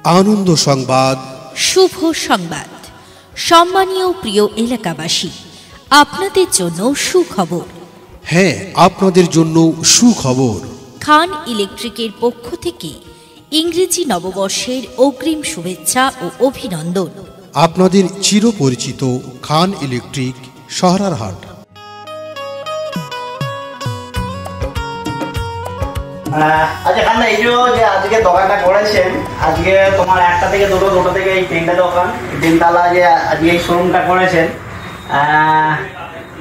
আনন্দ সংবাদ, শুভ সংবাদ। সম্মানীয় প্রিয় এলাকাবাসী, আপনাদের জন্য সুখবর। হ্যাঁ, আপনাদের জন্য সুখবর। খান ইলেকট্রিকের পক্ষ থেকে ইংরেজি নববর্ষের অগ্রিম শুভেচ্ছা ও অভিনন্দন। আপনাদের চিরপরিচিত খান ইলেকট্রিক, সহরারহাট। আচ্ছা খান, এই যে আজকে দোকানটা করেছেন, আজকে তোমার একটা থেকে দুটো থেকে এই তিনটা দোকান, তিনতলা যে আজকে এই শোরুমটা করেছেন,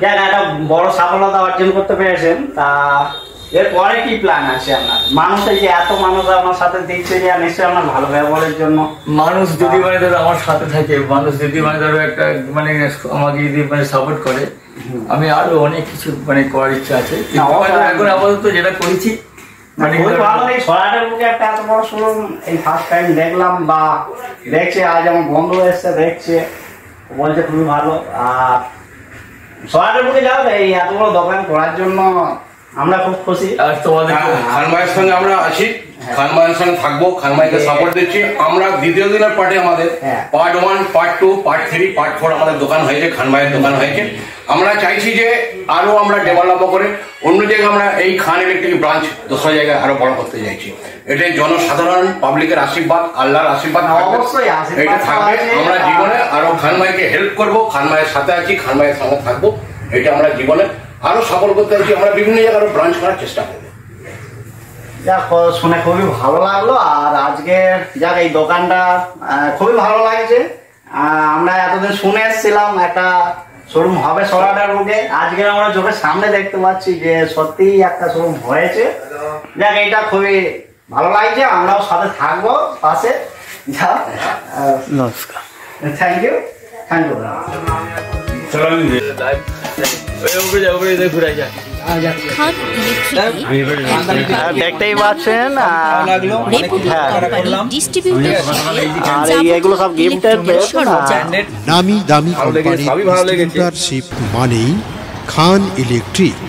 যাক একটা বড় সফলতা অর্জন করতে পেরেছেন। তা এরপরে কি প্ল্যান আছে আপনার? মানুষের যে এত মানুষ আমার সাথে দেখছে, যে নিশ্চয়ই আপনার ভালো ব্যবহারের জন্য মানুষ যদি মানে ধরো আমার সাথে থাকে, মানুষ যদি মানে ধরো একটা মানে আমাকে যদি মানে সাপোর্ট করে, আমি আরো অনেক কিছু মানে করার ইচ্ছা আছে। এখন আপাতত যেটা করেছি মানে ভালো। এই সরাটের বুকে একটা এত বড় শোরুম এই ফার্স্ট টাইম দেখলাম, বা দেখছে আজ আমার বন্ধু এসছে, দেখছে, বলছে খুবই ভালো। আর সরাটের বুকে যাও এই এত বড় দোকান করার জন্য আমরা খুব খুশি। আর তোমাদের খানমাইয়ের সঙ্গে আমরা আছি, খানমাইয়ের সঙ্গে থাকবো, খানমাইকে সাপোর্ট দিচ্ছি আমরা। দ্বিতীয় দিনের পার্টে আমাদের পার্ট 1, পার্ট 2, পার্ট 3, পার্ট 4 আমাদের দোকান হয়েছে, খানমাইয়ের দোকান হয়েছে। আমরা চাইছি যে আরো আমরা ডেভেলপ করে অন্য জায়গায় আমরা এই খান ইলেকট্রিক ব্রাঞ্চ 10 জায়গায় আরো বড় করতে চাইছি। এটাই জনসাধারণ পাবলিকের আশীর্বাদ, আল্লাহর আশীর্বাদ অবশ্যই এটা থাকবে। আমরা জীবনে আরো খানমাইকে হেল্প করবো, খানমাইয়ের সাথে আছি, খানমাইয়ের সঙ্গে থাকবো। এটা আমরা জীবনে আরো সফল করতে চাইছি। আমরা বিভিন্ন জায়গায় আরো ব্রাঞ্চ করার চেষ্টা করবো। যাক, শুনে খুবই ভালো লাগলো। আর আজকে যাক এই দোকানটা খুবই ভালো লাগছে। আমরা এতদিন শুনে এসেছিলাম একটা শোরুম হবে সরাটার বুকে, আজকে আমরা চোখের সামনে দেখতে পাচ্ছি যে সত্যি একটা শোরুম হয়েছে। যাক, এটা খুবই ভালো লাগছে। আমরাও সাথে থাকবো পাশে। যাক, নমস্কার, থ্যাংক ইউ, থ্যাংক ইউ। খান দেখতেই পাচ্ছেন এগুলো সব গিফটের নামি দামি কোম্পানির ডিস্ট্রিবিউটরশিপ মানেই খান ইলেকট্রিক।